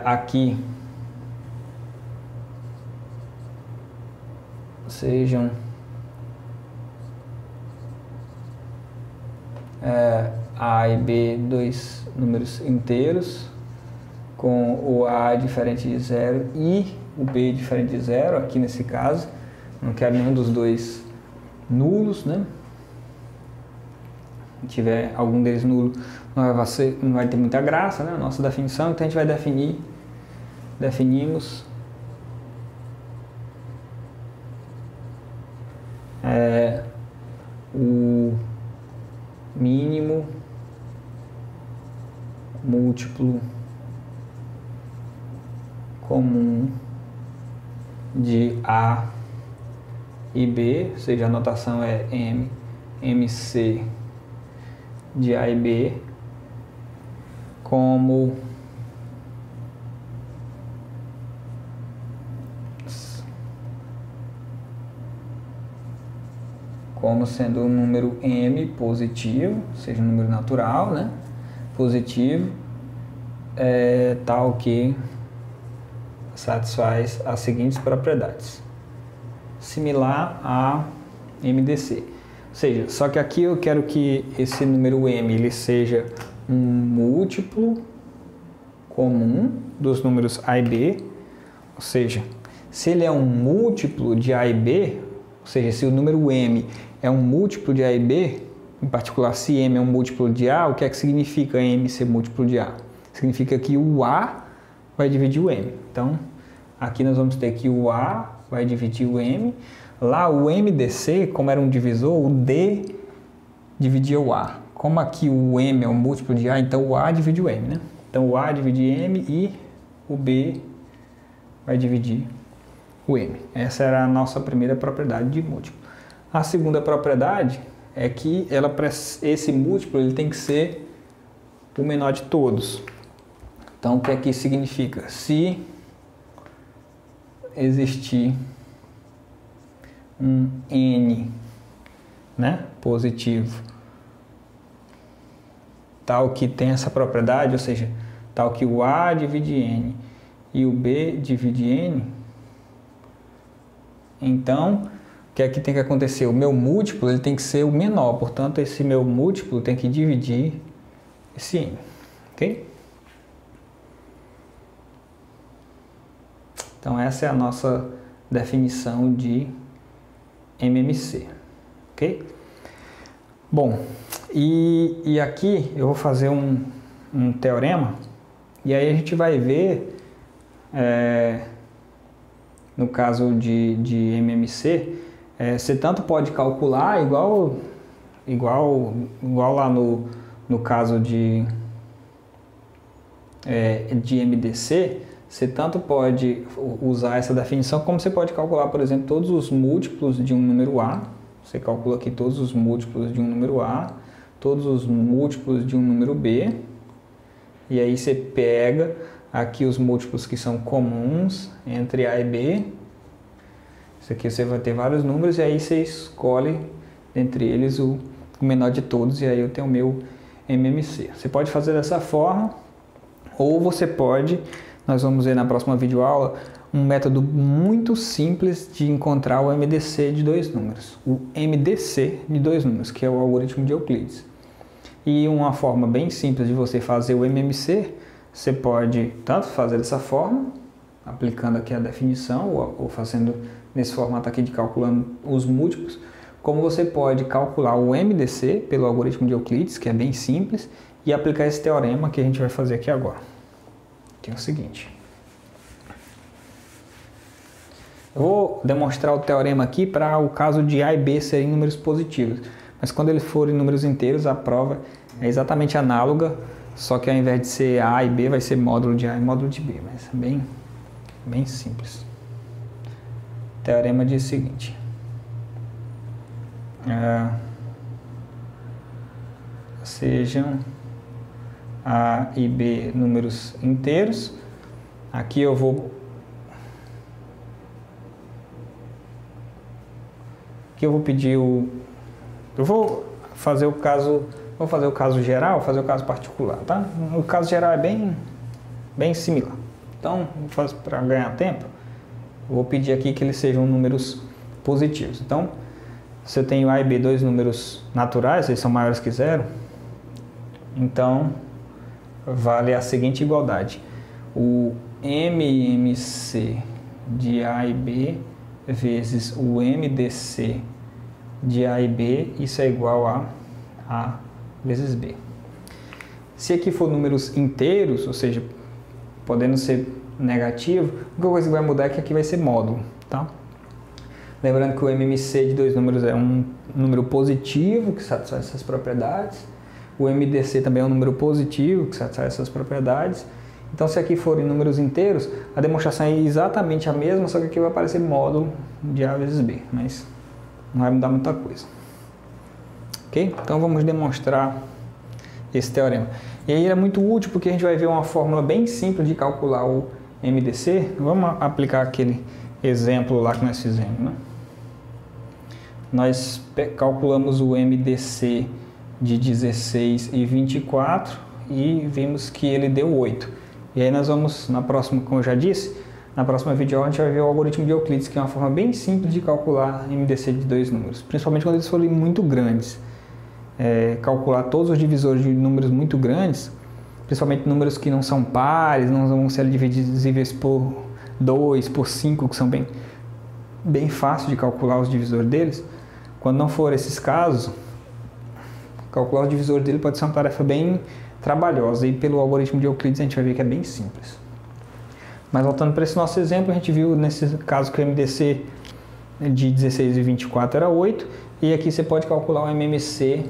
aqui sejam A e B dois números inteiros com o A diferente de 0 e o B diferente de 0, aqui nesse caso não quero nenhum dos dois nulos, né? Se tiver algum deles nulo, não vai ter muita graça, né? A nossa definição, então a gente vai definimos o mínimo múltiplo comum de A e B, ou seja, a notação é MC de A e B, como sendo um número M positivo, ou seja, um número natural, né? Positivo, tal que satisfaz as seguintes propriedades. Similar a MDC. Ou seja, só que aqui eu quero que esse número M ele seja um múltiplo comum dos números A e B. Ou seja, se ele é um múltiplo de A e B, ou seja, se o número M é um múltiplo de A e B, em particular se M é um múltiplo de A, o que é que significa M ser múltiplo de A? Significa que o A vai dividir o M. Então, aqui nós vamos ter que o A vai dividir o M. Lá o MDC, como era um divisor, o D dividia o A. Como aqui o M é um múltiplo de A, então o A divide o M, né? Então o A divide M e o B vai dividir o M. Essa era a nossa primeira propriedade de múltiplo. A segunda propriedade é que esse múltiplo ele tem que ser o menor de todos. Então o que é que isso significa? Se existir um N, né, positivo, tal que tem essa propriedade, ou seja, tal que o A divide N e o B divide N, então o que é que tem que acontecer? O meu múltiplo ele tem que ser o menor, portanto esse meu múltiplo tem que dividir esse N, ok? Então essa é a nossa definição de MMC, ok? Bom, e aqui eu vou fazer um teorema, e aí a gente vai ver, no caso de MMC, você tanto pode calcular, igual lá no caso de MDC, você tanto pode usar essa definição, como você pode calcular, por exemplo, todos os múltiplos de um número A. Você calcula aqui todos os múltiplos de um número A, todos os múltiplos de um número B, e aí você pega aqui os múltiplos que são comuns entre A e B. Isso aqui você vai ter vários números, e aí você escolhe entre eles o menor de todos, e aí eu tenho o meu MMC. Você pode fazer dessa forma, ou você pode, nós vamos ver na próxima videoaula, um método muito simples de encontrar o MDC de dois números. O MDC de dois números, que é o algoritmo de Euclides. E uma forma bem simples de você fazer o MMC, você pode tanto fazer dessa forma, aplicando aqui a definição, ou fazendo nesse formato aqui de calculando os múltiplos, como você pode calcular o MDC pelo algoritmo de Euclides, que é bem simples, e aplicar esse teorema que a gente vai fazer aqui agora. Que é o seguinte. Eu vou demonstrar o teorema aqui para o caso de A e B serem números positivos. Mas quando eles forem números inteiros, a prova é exatamente análoga, só que ao invés de ser A e B, vai ser módulo de A e módulo de B. Mas é bem simples. O teorema diz o seguinte. Sejam A e B números inteiros. Aqui eu vou pedir eu vou fazer o caso geral, fazer o caso particular, tá? O caso geral é bem similar. Então, para ganhar tempo, eu vou pedir aqui que eles sejam números positivos. Então, se eu tenho A e B dois números naturais, eles são maiores que zero, então vale a seguinte igualdade. O MMC de A e B vezes o MDC de A e B, isso é igual a A vezes B. Se aqui for números inteiros, ou seja, podendo ser negativo, a única coisa que vai mudar é que aqui vai ser módulo, tá? Lembrando que o MMC de dois números é um número positivo que satisfaz essas propriedades. O MDC também é um número positivo que satisfaz essas propriedades. Então, se aqui forem números inteiros, a demonstração é exatamente a mesma, só que aqui vai aparecer módulo de A vezes B, mas não vai mudar muita coisa. Ok? Então, vamos demonstrar esse teorema. E aí ele é muito útil porque a gente vai ver uma fórmula bem simples de calcular o MDC. Vamos aplicar aquele exemplo lá que nós fizemos, né? Nós calculamos o MDC de 16 e 24 e vimos que ele deu 8. E aí nós vamos, na próxima, como eu já disse, na próxima videoaula a gente vai ver o algoritmo de Euclides, que é uma forma bem simples de calcular MDC de dois números, principalmente quando eles forem muito grandes. Calcular todos os divisores de números muito grandes, principalmente números que não são pares, não vão ser divisíveis por 2, por 5, que são bem fáceis de calcular os divisores deles. Quando não for esses casos, Calcular os divisores dele pode ser uma tarefa bem trabalhosa e pelo algoritmo de Euclides a gente vai ver que é bem simples. Mas voltando para esse nosso exemplo, a gente viu nesse caso que o MDC de 16 e 24 era 8, e aqui você pode calcular o MMC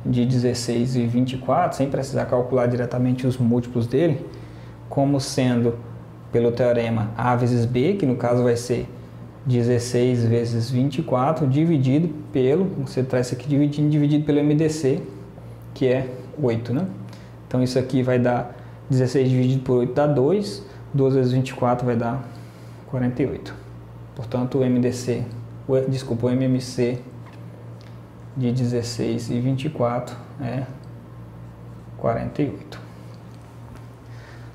de 16 e 24, sem precisar calcular diretamente os múltiplos dele, como sendo, pelo teorema A vezes B, que no caso vai ser 16 vezes 24, dividido pelo, você traz isso aqui dividido pelo MDC, que é 8, né? Então isso aqui vai dar 16 dividido por 8 dá 2, 2 vezes 24 vai dar 48. Portanto, o MMC de 16 e 24 é 48.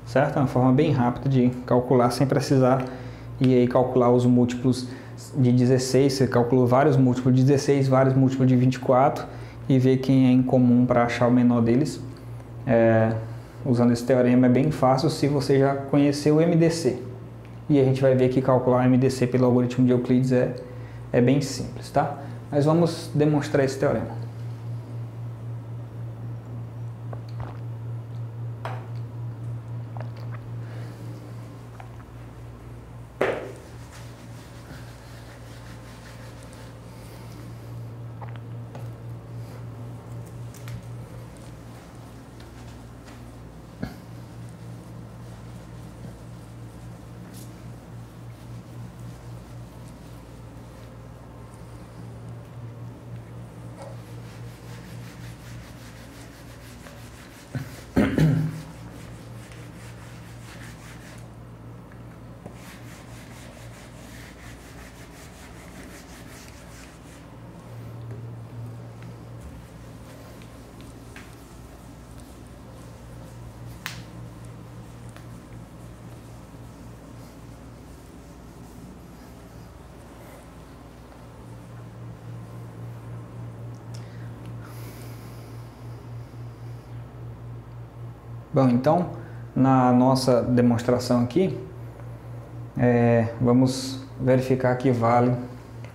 Certo? É uma forma bem rápida de calcular sem precisar ir aí calcular os múltiplos de 16. Você calcula vários múltiplos de 16, vários múltiplos de 24 e ver quem é em comum para achar o menor deles. Usando esse teorema é bem fácil se você já conhecer o MDC. E a gente vai ver que calcular o MDC pelo algoritmo de Euclides é bem simples, tá? Mas vamos demonstrar esse teorema. Bom, então, na nossa demonstração aqui, vamos verificar que vale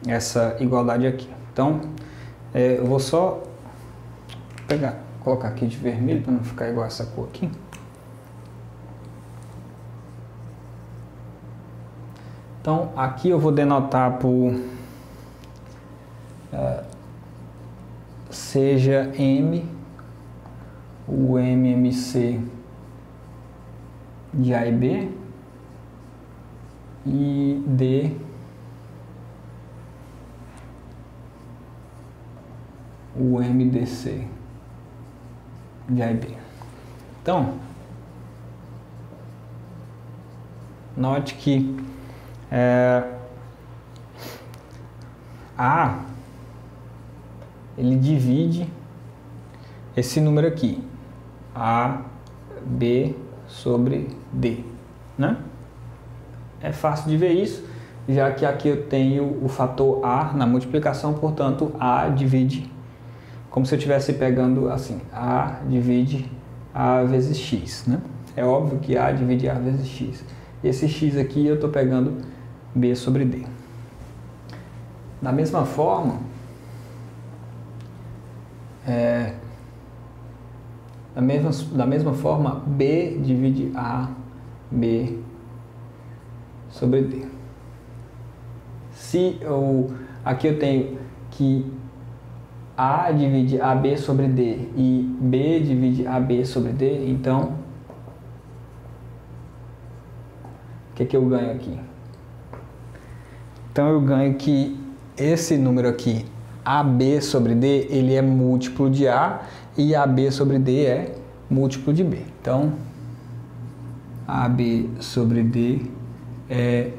essa igualdade aqui. Então, eu vou só colocar aqui de vermelho para não ficar igual essa cor aqui. Então, aqui eu vou denotar por seja M o MMC de A e B e D o MDC de A e B. Então, note que A ele divide esse número aqui, A, B sobre D, né? É fácil de ver isso, já que aqui eu tenho o fator A na multiplicação, portanto, A divide, como se eu estivesse pegando assim, A divide A vezes X, né? É óbvio que A divide A vezes X. Esse X aqui eu estou pegando B sobre D. Da mesma forma, da mesma forma, B divide A, B sobre D. Aqui eu tenho que A divide AB sobre D e B divide AB sobre D, então, o que eu ganho aqui? Então eu ganho que esse número aqui, AB sobre D, ele é múltiplo de A, e AB sobre D é múltiplo de B. Então, AB sobre D é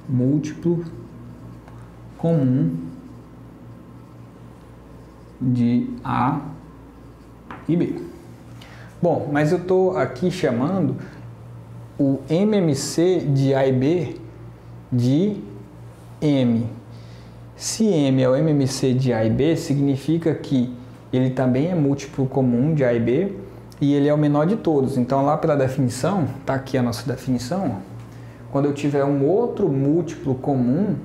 múltiplo comum de A e B. Bom, mas eu estou aqui chamando o MMC de A e B de M. Se M é o MMC de A e B, significa que ele também é múltiplo comum de A e B e ele é o menor de todos. Então, lá pela definição, está aqui a nossa definição, quando eu tiver um outro múltiplo comum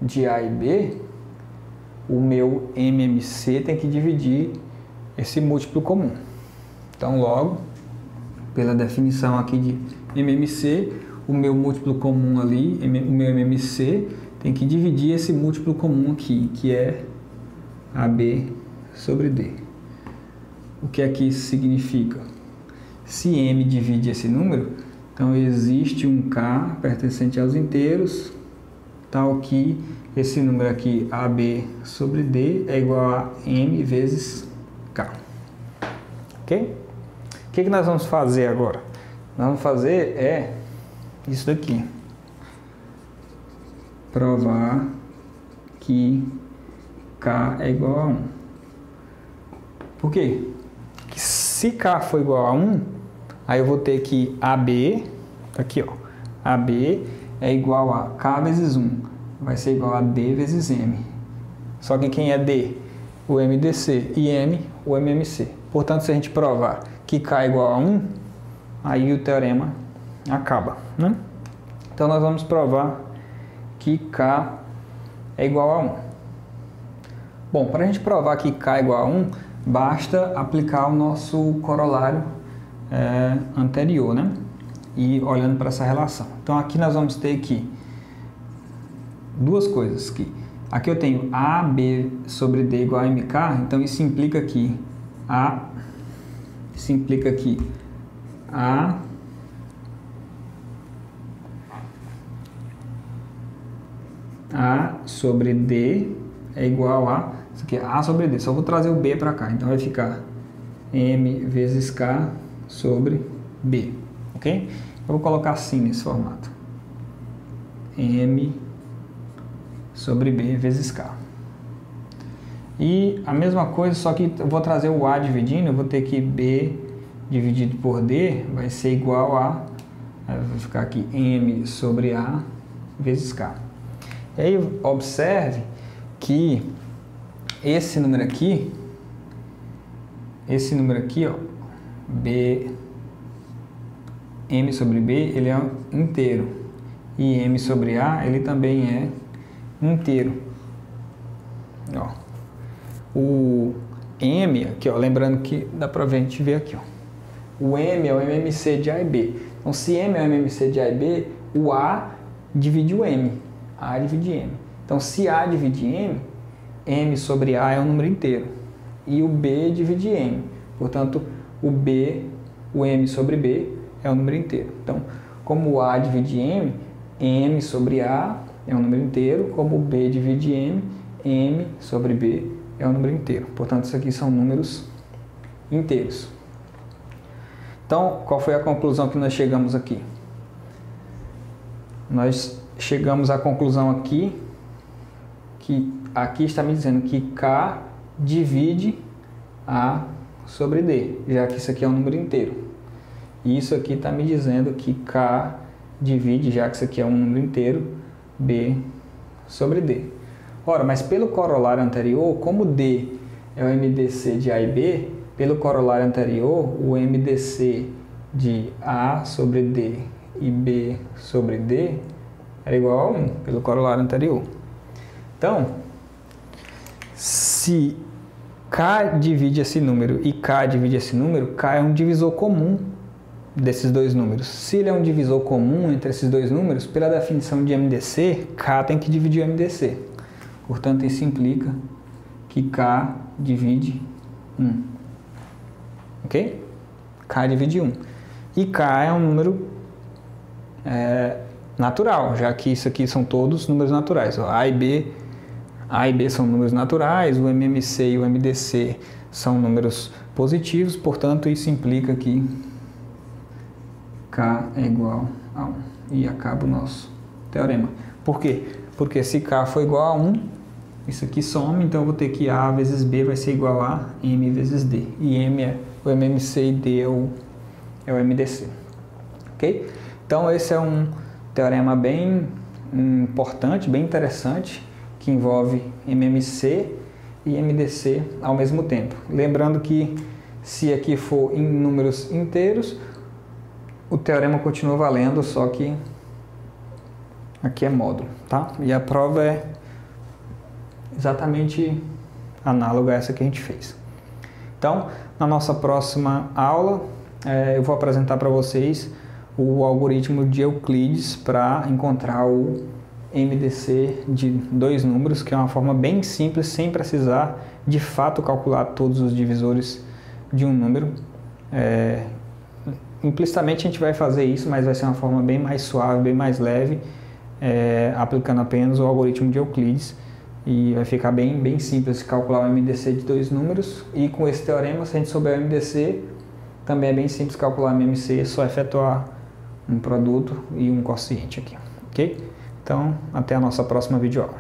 de A e B, o meu MMC tem que dividir esse múltiplo comum. Então, logo, pela definição aqui de MMC, o meu múltiplo comum ali, o meu MMC, tem que dividir esse múltiplo comum aqui, que é AB sobre D. O que aqui isso significa? Se M divide esse número, então existe um K pertencente aos inteiros, tal que esse número aqui, AB sobre D, é igual a M vezes K. Ok? O que nós vamos fazer agora? Nós vamos fazer isso daqui. Provar que K é igual a 1. Por quê? Porque se K for igual a 1, aí eu vou ter que AB, aqui ó, AB é igual a K vezes 1, vai ser igual a D vezes M. Só que quem é D? O MDC e M, o MMC. Portanto, se a gente provar que K é igual a 1, aí o teorema acaba, né? Então, nós vamos provar que K é igual a 1. Bom, para a gente provar que K é igual a 1, basta aplicar o nosso corolário anterior, né? E olhando para essa relação. Então, aqui nós vamos ter aqui duas coisas. Aqui eu tenho AB sobre D igual a MK, então isso implica que A sobre D é igual a, isso aqui é A sobre D, só vou trazer o B para cá, então vai ficar M vezes K sobre B, ok? Eu vou colocar assim nesse formato, M sobre B vezes K. E a mesma coisa, só que eu vou trazer o A dividindo, eu vou ter que B dividido por D vai ser igual a, vai ficar aqui M sobre A vezes K. E aí observe que esse número aqui, ó, B, M sobre B, ele é inteiro. E M sobre A, ele também é inteiro. Ó. O M, aqui, ó, lembrando que dá pra gente ver aqui, ó. O M é o MMC de A e B. Então, se M é o MMC de A e B, o A divide o M. A divide M. Então, se A divide M, M sobre A é um número inteiro. E o B divide M. Portanto, o M sobre B é um número inteiro. Então, como o A divide M, M sobre A é um número inteiro. Como o B divide M, M sobre B é um número inteiro. Portanto, isso aqui são números inteiros. Então, qual foi a conclusão que nós chegamos aqui? Nós chegamos à conclusão aqui, que aqui está me dizendo que K divide A sobre D, já que isso aqui é um número inteiro. E isso aqui está me dizendo que K divide, já que isso aqui é um número inteiro, B sobre D. Ora, mas pelo corolário anterior, como D é o MDC de A e B, pelo corolário anterior, o MDC de A sobre D e B sobre D era igual a 1, pelo corolário anterior. Então, se K divide esse número e K divide esse número, K é um divisor comum desses dois números. Se ele é um divisor comum entre esses dois números, pela definição de MDC, K tem que dividir o MDC. Portanto, isso implica que K divide 1. Ok? K divide 1. E K é um número natural, já que isso aqui são todos números naturais. A e B são números naturais, o MMC e o MDC são números positivos, portanto, isso implica que K é igual a 1. E acaba o nosso teorema. Por quê? Porque se K for igual a 1, isso aqui some, então eu vou ter que A vezes B vai ser igual a M vezes D. E M é o MMC e D é o MDC. Ok? Então esse é um teorema bem importante, bem interessante, que envolve MMC e MDC ao mesmo tempo. Lembrando que se aqui for em números inteiros, o teorema continua valendo, só que aqui é módulo, tá? E a prova exatamente análoga a essa que a gente fez. Então, na nossa próxima aula, eu vou apresentar para vocês o algoritmo de Euclides para encontrar o MDC de 2 números, que é uma forma bem simples, sem precisar de fato calcular todos os divisores de um número. Implicitamente a gente vai fazer isso, mas vai ser uma forma bem mais suave, bem mais leve, aplicando apenas o algoritmo de Euclides, e vai ficar bem simples calcular o MDC de 2 números. E com esse teorema, se a gente souber o MDC, também é bem simples calcular o MMC, é só efetuar um produto e um quociente aqui, ok? Então, até a nossa próxima videoaula.